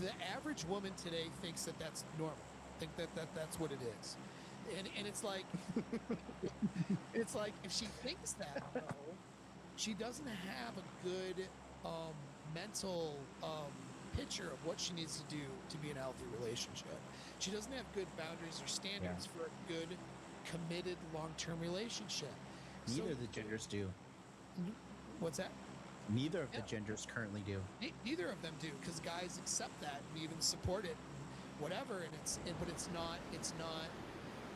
the average woman today thinks that that's normal. Think that's what it is. And it's like if she thinks that though, she doesn't have a good mental picture of what she needs to do to be in a healthy relationship. She doesn't have good boundaries or standards for a good, committed, long-term relationship. Neither of the genders do. What's that? Neither of the genders currently do. Neither of them do, because guys accept that and even support it, and whatever. But it's not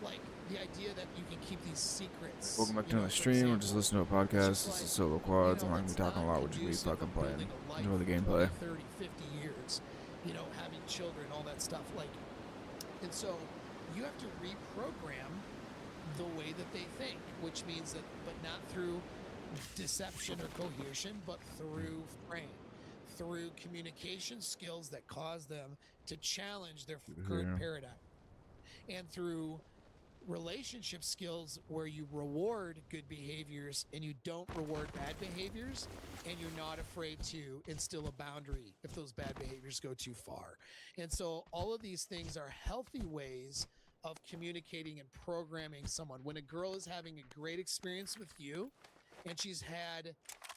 like the idea that you can keep these secrets. Welcome back to another stream. We're just listening to a podcast. This is Solo Quads. I'm not going to be talking a lot. We're just going to be fucking playing. Enjoy the gameplay. 30, 50 years, having children, all that stuff. And so you have to reprogram the way that they think, which means that, but not through deception or cohesion, but through frame, through communication skills that cause them to challenge their current paradigm, and through relationship skills where you reward good behaviors and you don't reward bad behaviors, and you're not afraid to instill a boundary if those bad behaviors go too far. And so all of these things are healthy ways of communicating and programming someone. When a girl is having a great experience with you and she's had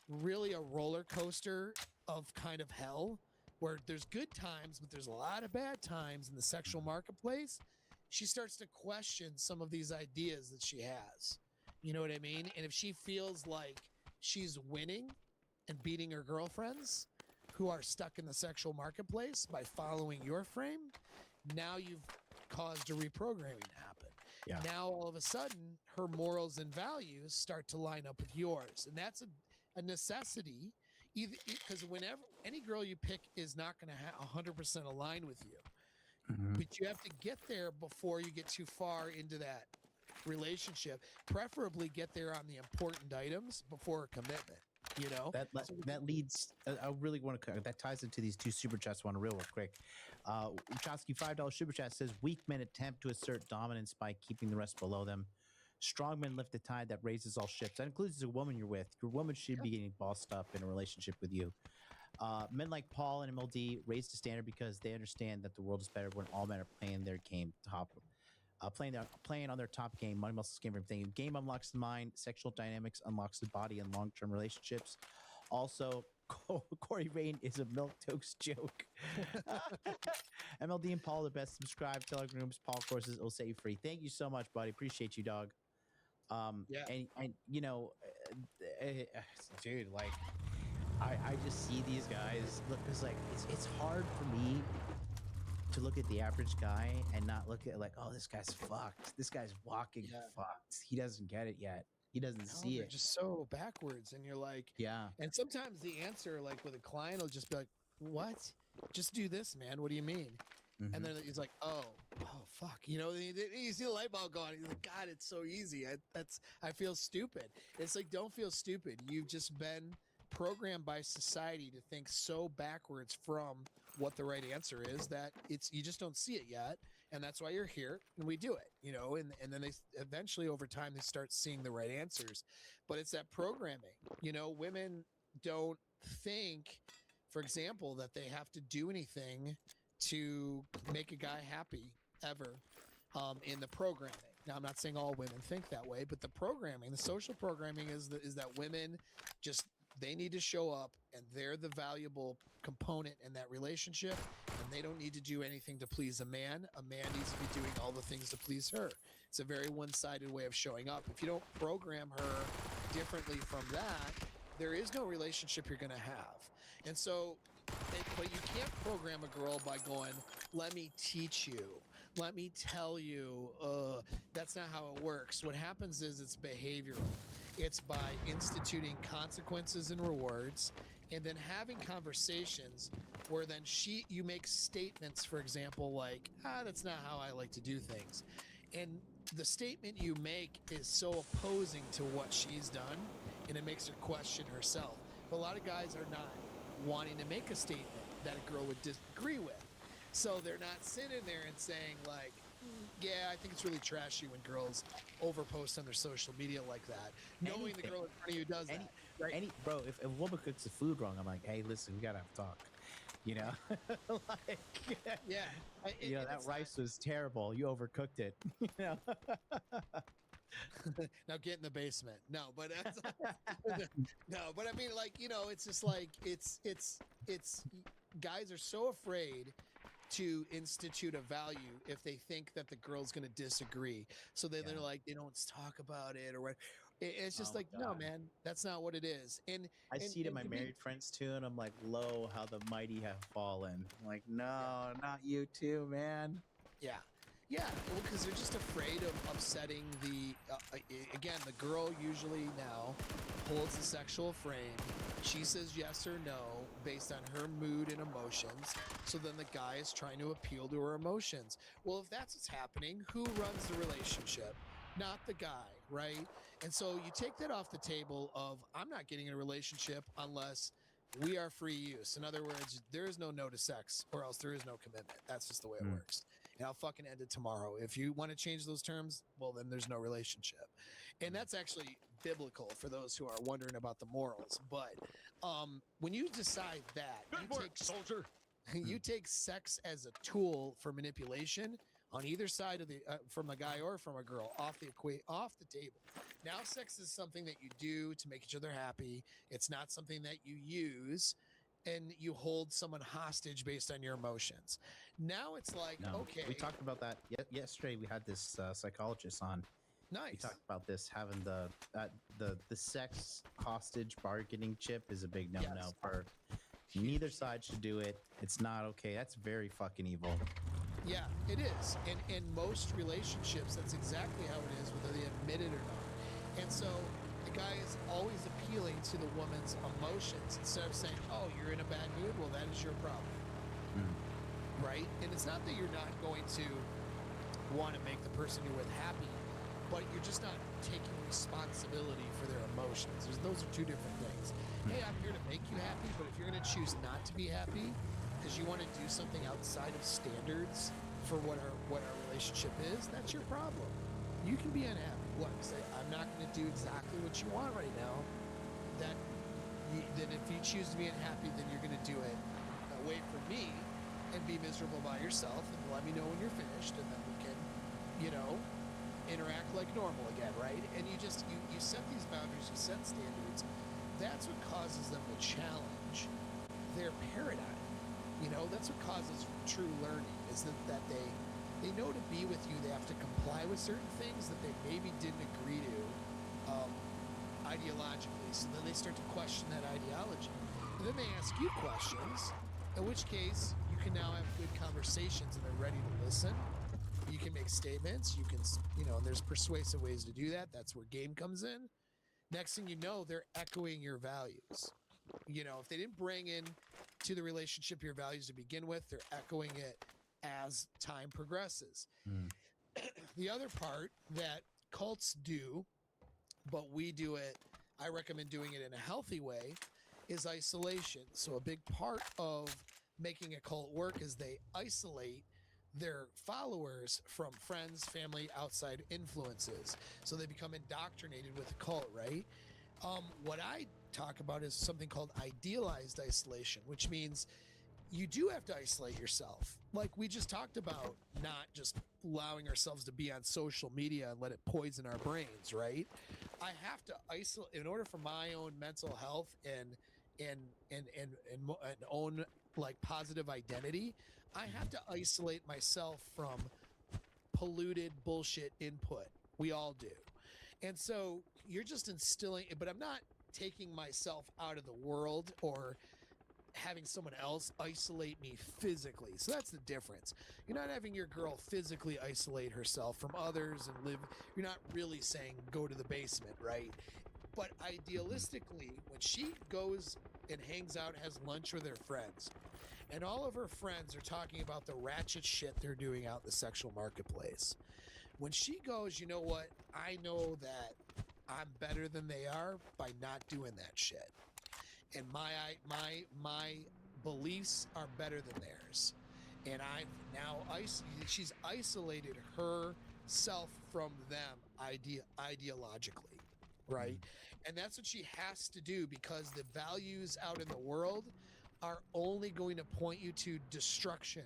really a roller coaster of kind of hell where there's good times, but there's a lot of bad times in the sexual marketplace, she starts to question some of these ideas that she has. You know what I mean? And if she feels like she's winning and beating her girlfriends who are stuck in the sexual marketplace by following your frame, now you've caused a reprogramming to happen. Yeah. Now, all of a sudden, her morals and values start to line up with yours. And that's a necessity, either because whenever any girl you pick is not going to 100% align with you. But you have to get there before you get too far into that relationship. Preferably get there on the important items before a commitment. That leads. I really want to. That ties into these two super chats. One real quick. Chosky $5 super chat says weak men attempt to assert dominance by keeping the rest below them. Strong men lift the tide that raises all ships. That includes the woman you're with. Your woman should be getting bossed up in a relationship with you. Men like Paul and MLD raise the standard because they understand that the world is better when all men are playing their game playing on their top game. Money muscles game for everything. Game unlocks the mind. Sexual dynamics unlocks the body and long-term relationships. Also, Corey Rain is a milquetoast joke. MLD and Paul are the best. Subscribe, telegrams, Paul courses. It'll set you free. Thank you so much, buddy. Appreciate you, dog. And dude, like. I just see these guys look, because like it's hard for me to look at the average guy and not look at like, oh, this guy's fucked. This guy's walking fucked. He doesn't get it yet. He doesn't see it. Just so backwards, and you're like, yeah. And sometimes the answer, like with a client, will just be like, "What? Just do this, man. What do you mean?" And then he's like, "Oh, fuck." You see the light bulb go on. He's like, "God, it's so easy. I feel stupid." It's like, don't feel stupid. You've just been programmed by society to think so backwards from what the right answer is that you just don't see it yet, and that's why you're here and we do it, and then they eventually over time they start seeing the right answers. But it's that programming. Women don't think, for example, that they have to do anything to make a guy happy ever in the programming. Now, I'm not saying all women think that way, but the programming, the social programming is that women just, they need to show up and they're the valuable component in that relationship, and they don't need to do anything to please a man. A man needs to be doing all the things to please her. It's a very one-sided way of showing up. If you don't program her differently from that, there is no relationship you're going to have. And so, but you can't program a girl by going, let me teach you, let me tell you. That's not how it works. What happens is it's behavioral. It's by instituting consequences and rewards, and then having conversations where then you make statements, for example, like, that's not how I like to do things. And the statement you make is so opposing to what she's done, and it makes her question herself. But a lot of guys are not wanting to make a statement that a girl would disagree with. So they're not sitting there and saying like, yeah, I think it's really trashy when girls overpost on their social media like that, knowing the girl in front of you does that. Right? Bro, if a woman cooks the food wrong, I'm like, hey, listen, we gotta have a talk. You know, like Yeah. you know that rice was terrible. You overcooked it. You know. Now get in the basement. No, but no, but I mean, like, it's just like it's guys are so afraid to institute a value if they think that the girl's going to disagree. So then they're Yeah. like, they don't talk about it or what. It's just Oh my like, no, God. man, that's not what it is. And I and see it in and my to be married friends too, and I'm like, "Lo, how the mighty have fallen." I'm like, yeah. no, not you too, man. Yeah. Yeah, well, because they're just afraid of upsetting again, the girl usually now holds the sexual frame. She says yes or no based on her mood and emotions. So then the guy is trying to appeal to her emotions. Well, if that's what's happening, who runs the relationship? Not the guy, right? And so you take that off the table of, I'm not getting in a relationship unless we are free use. In other words, there is no to sex or else there is no commitment. That's just the way it Mm. works. And I'll fucking end it tomorrow. If you want to change those terms, well, then there's no relationship. And that's actually biblical for those who are wondering about the morals. But when you decide that, soldier. you take sex as a tool for manipulation on either side of the from a guy or from a girl off the table. Now sex is something that you do to make each other happy. It's not something that you use and you hold someone hostage based on your emotions. Now it's like, No, okay, we talked about that yesterday. We had this psychologist on. We nice. talked about this having the sex hostage bargaining chip is a big no no Yes. for neither side should do it. It's not okay. That's very fucking evil. Yeah, it is. And in most relationships, that's exactly how it is, whether they admit it or not. And so the guy is always appealing to the woman's emotions instead of saying, oh, you're in a bad mood. Well, that is your problem. Mm. Right? And it's not that you're not going to want to make the person you're with happy, but you're just not taking responsibility for their emotions. Those are two different things. Hey, I'm here to make you happy, but if you're going to choose not to be happy because you want to do something outside of standards for what our relationship is, that's your problem. You can be unhappy. What? Say, I'm not going to do exactly what you want right now. Then if you choose to be unhappy, then you're going to do it away from me and be miserable by yourself, and let me know when you're finished, and then we can, interact like normal again, right? And you set these boundaries, you set standards. That's what causes them to challenge their paradigm. That's what causes true learning is that they know to be with you, they have to comply with certain things that they maybe didn't agree to ideologically. So then they start to question that ideology. And then they ask you questions, in which case you can now have good conversations and they're ready to listen. You can make statements, you can, and there's persuasive ways to do that. That's where game comes in. Next thing you know, they're echoing your values. If they didn't bring in to the relationship your values to begin with, they're echoing it as time progresses. Mm. The other part that cults do, but we do it, I recommend doing it in a healthy way, is isolation. So a big part of making a cult work is they isolate their followers from friends, family, outside influences. So they become indoctrinated with the cult, right? What I talk about is something called idealized isolation, which means you do have to isolate yourself. Like we just talked about, not just allowing ourselves to be on social media and let it poison our brains, right? I have to isolate in order for my own mental health and own like positive identity. I have to isolate myself from polluted bullshit input. We all do. And so you're just instilling, but I'm not taking myself out of the world or having someone else isolate me physically. So that's the difference. You're not having your girl physically isolate herself from others and live. You're not really saying go to the basement, right? But idealistically, when she goes and hangs out, has lunch with her friends, and all of her friends are talking about the ratchet shit they're doing out in the sexual marketplace. When she goes, you know what? I know that I'm better than they are by not doing that shit. And my beliefs are better than theirs. And I've now she's isolated herself from them ideologically, right? And that's what she has to do because the values out in the world are only going to point you to destruction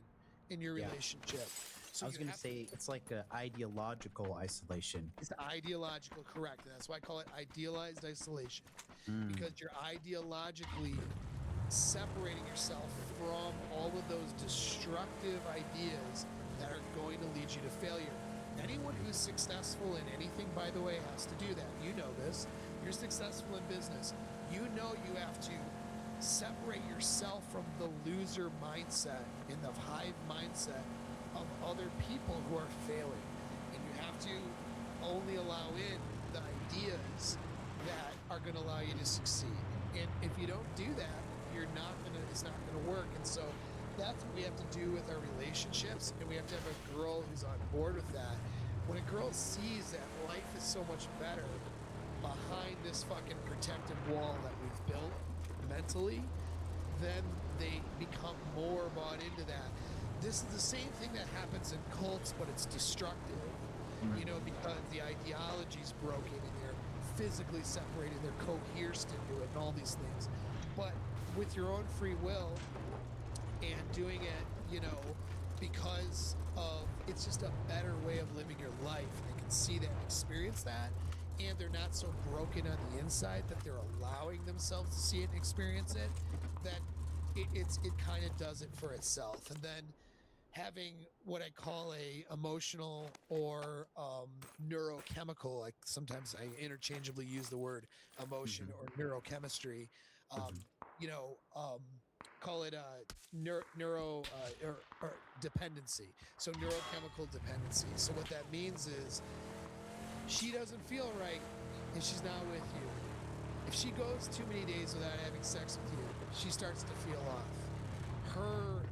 in your Yeah. relationship. So I was you going to have say it's like an ideological isolation. it's ideological, correct. And that's why I call it idealized isolation, because you're ideologically separating yourself from all of those destructive ideas that are going to lead you to failure. Anyone who's successful in anything, by the way, has to do that. You know this. You're successful in business. You know you have to separate yourself from the loser mindset and the hive mindset of other people who are failing. And you have to only allow in the ideas that are going to allow you to succeed. And if you don't do that, it's not gonna work. And so that's what we have to do with our relationships, and we have to have a girl who's on board with that. When a girl sees that life is so much better behind this fucking protective wall that we've built mentally, then they become more bought into that. This is the same thing that happens in cults, but it's destructive. You know, because the ideology's broken and they're physically separated, they're coerced into it and all these things. But with your own free will and doing it, you know, because of it's just a better way of living your life. They can see that and experience that, and they're not so broken on the inside that they're allowing themselves to see it and experience it, that it kind of does it for itself. And then having what I call a emotional or neurochemical, like sometimes I interchangeably use the word emotion or neurochemistry, you know, call it neuro or dependency. So neurochemical dependency. So what that means is she doesn't feel right and she's not with you. If she goes too many days without having sex with you, she starts to feel off. Her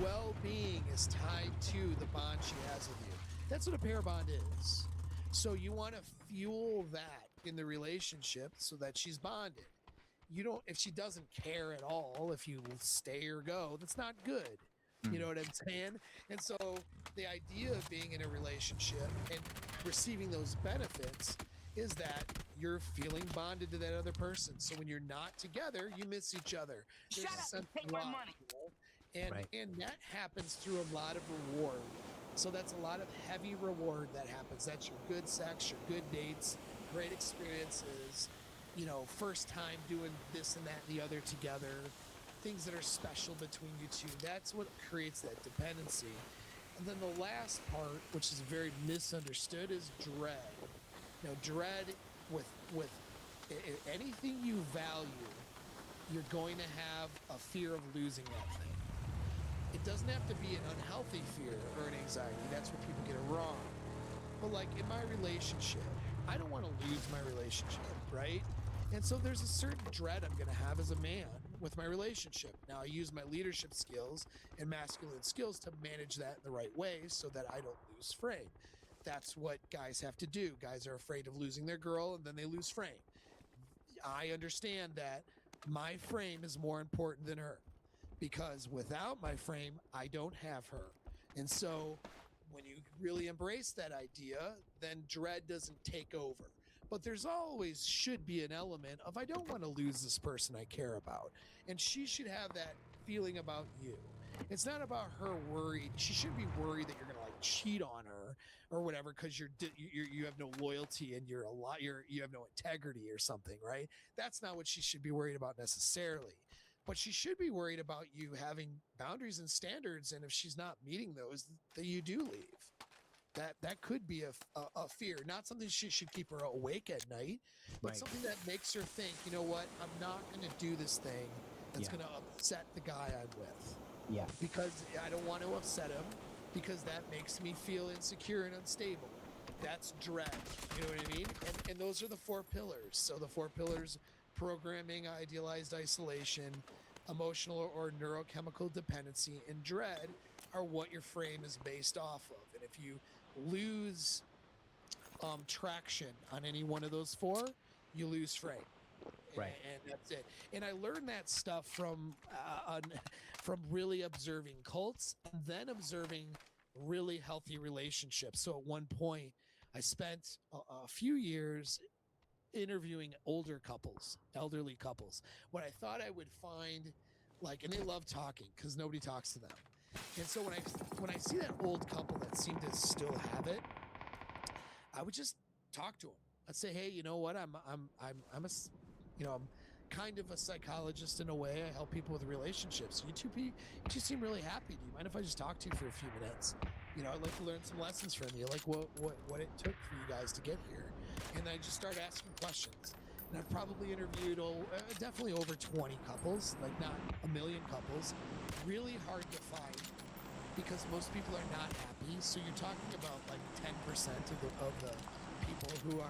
well-being is tied to the bond she has with you. That's what a pair bond is. So you want to fuel that in the relationship so that she's bonded. You don't, if she doesn't care at all if you stay or go, that's not good. You know what I'm saying? And so the idea of being in a relationship and receiving those benefits is that you're feeling bonded to that other person. So when you're not together, you miss each other. There's Shut a up and sense take of my love, money. you know? Right. And that happens through a lot of reward. So that's a lot of heavy reward that happens. That's your good sex, your good dates, great experiences, you know, first time doing this and that and the other together, things that are special between you two. That's what creates that dependency. And then the last part, which is very misunderstood, is dread. You know, dread with anything you value, you're going to have a fear of losing that thing. It doesn't have to be an unhealthy fear or an anxiety. That's where people get it wrong. But like in my relationship, I don't want to lose my relationship, right? And so there's a certain dread I'm going to have as a man with my relationship. Now I use my leadership skills and masculine skills to manage that in the right way so that I don't lose frame. That's what guys have to do. Guys are afraid of losing their girl and then they lose frame. I understand that my frame is more important than her, because without my frame, I don't have her. And so when you really embrace that idea, then dread doesn't take over. But there's always should be an element of I don't want to lose this person I care about. And she should have that feeling about you. It's not about her worried. She shouldn't be worried that you're going to like cheat on her or whatever because you have no loyalty and you're a lot you have no integrity or something, right? That's not what she should be worried about necessarily. But she should be worried about you having boundaries and standards, and if she's not meeting those, that you do leave. That could be a fear, not something she should keep her awake at night, but Right. something that makes her think, you know what, I'm not going to do this thing that's Yeah. going to upset the guy I'm with, Yeah. because I don't want to upset him, because that makes me feel insecure and unstable. That's dread. You know what I mean? And those are the four pillars. So the four pillars: programming, idealized isolation, emotional or neurochemical dependency, and dread are what your frame is based off of. And if you lose traction on any one of those four, you lose frame. Right. And that's it. And I learned that stuff from really observing cults and then observing really healthy relationships. So at one point, I spent a few years interviewing older couples, elderly couples. What I thought I would find Like, and they love talking because nobody talks to them. And so when I see that old couple that seem to still have it, I would just talk to them. I'd say, hey, you know what? I'm kind of a psychologist in a way. I help people with relationships. You two seem really happy. Do you mind if I just talk to you for a few minutes? I'd like to learn some lessons from you, like what it took for you guys to get here. And I just start asking questions. And I've probably interviewed definitely over 20 couples, like not a million couples. Really hard to find because most people are not happy. So you're talking about like 10% of the people who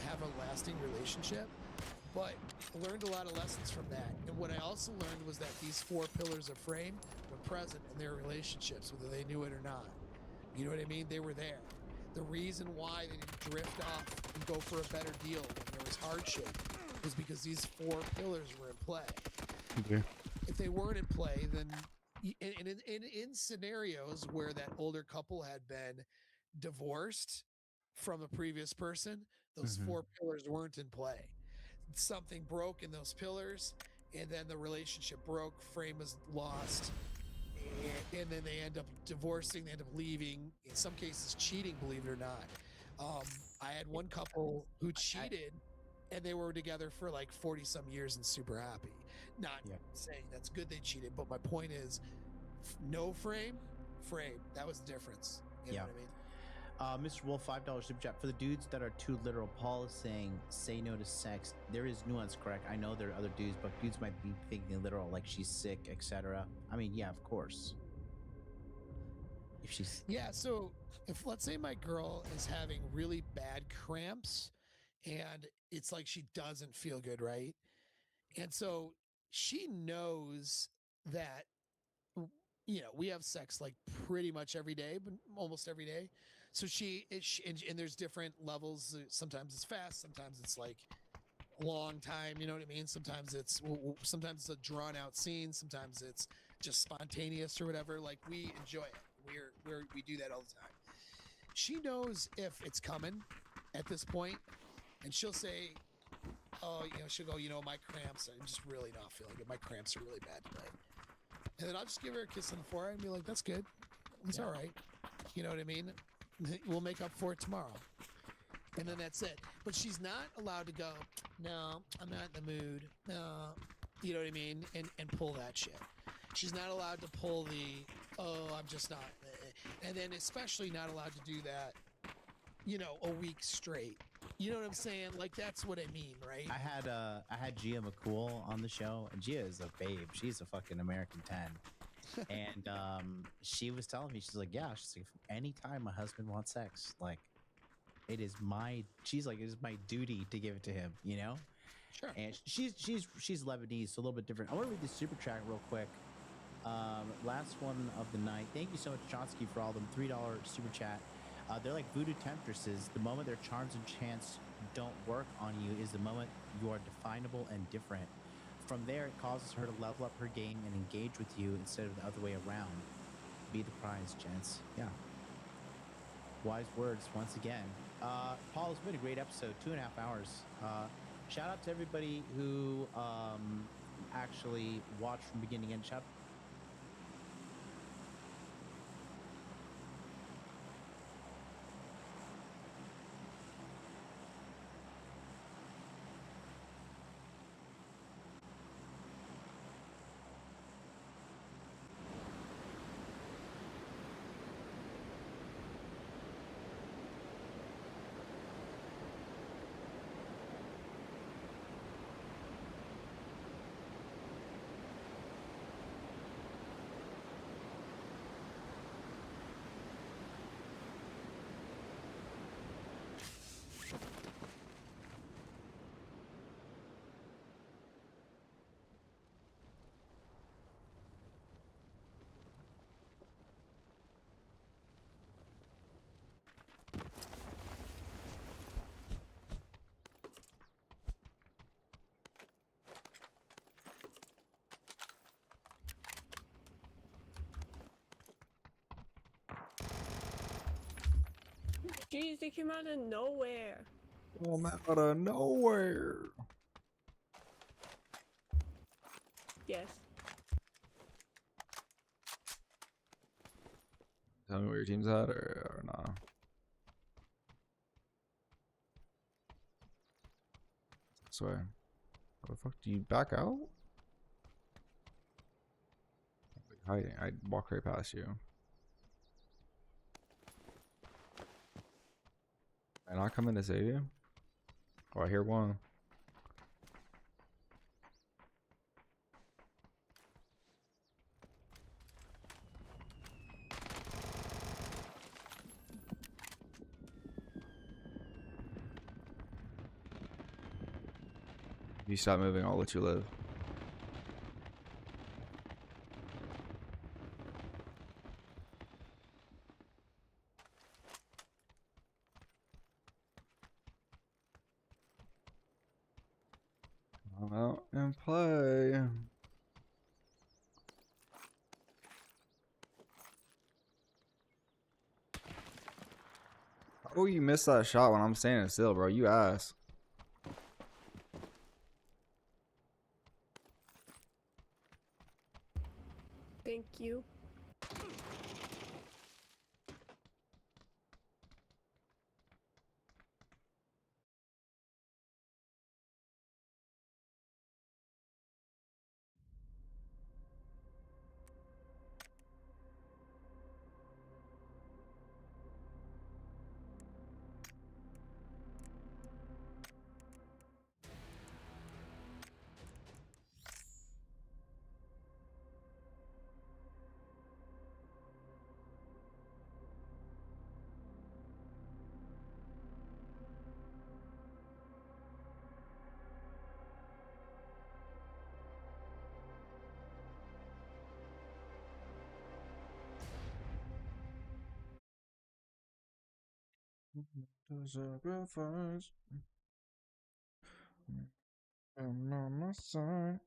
have a lasting relationship. But I learned a lot of lessons from that. And what I also learned was that these 4 pillars of frame were present in their relationships, whether they knew it or not. You know what I mean? They were there. The reason why they didn't drift off and go for a better deal when there was hardship was because these 4 pillars were in play. Okay. If they weren't in play, then in scenarios where that older couple had been divorced from a previous person, those 4 pillars weren't in play. Something broke in those pillars, and then the relationship broke, frame was lost, and then they end up divorcing, they end up leaving, in some cases cheating, believe it or not. I had one couple who cheated and they were together for like 40 some years and super happy. Not saying that's good they cheated, but my point is no frame, that was the difference. You know what I mean? Mr. Wolf, $5 super chat. For the dudes that are too literal, Paul is saying, say no to sex. There is nuance, correct? I know there are other dudes, but dudes might be thinking literal, like she's sick, etc. I mean, yeah, of course. If she's... Yeah, so if, let's say my girl is having really bad cramps and it's like she doesn't feel good, right? And so she knows that, we have sex like pretty much every day, but almost every day. So and there's different levels. Sometimes it's fast, sometimes it's like a long time. You know what I mean? Sometimes it's a drawn out scene. Sometimes it's just spontaneous or whatever. Like, we enjoy it. We do that all the time. She knows if it's coming at this point, and she'll say, oh, she'll go, my cramps, I'm just really not feeling good. My cramps are really bad today. And then I'll just give her a kiss on the forehead and be like, that's good. It's all right. You know what I mean? We'll make up for it tomorrow. And then that's it. But she's not allowed to go, no, I'm not in the mood. No, you know what I mean? And pull that shit. She's not allowed to pull I'm just not. And then especially not allowed to do that, a week straight. You know what I'm saying? Like, that's what I mean, right? I had Gia McCool on the show, and Gia is a babe. She's a fucking American 10. And she was telling me, she's like, anytime my husband wants sex, like, it is my duty to give it to him, Sure. And she's Lebanese, so a little bit different. I want to read the super chat real quick. Last one of the night. Thank you so much, Chonsky, for all them $3 super chat. They're like voodoo temptresses. The moment their charms and chants don't work on you is the moment you are definable and different. From there, it causes her to level up her game and engage with you instead of the other way around. Be the prize, gents. Yeah. Wise words once again. Paul, it's been a great episode. 2.5 hours. Shout out to everybody who actually watched from beginning to end. Shout Jeez, they came out of nowhere. Oh, man, out of nowhere. Yes. Tell me where your team's at, or nah. This way. How the fuck do you back out? Hiding. I walk right past you. Am I not coming to save you? Oh, I hear one. If you stop moving, I'll let you live. Come out and play. Oh, you missed that shot when I'm standing still, bro. You ass. Thank you. Sacrifice. I'm on my side.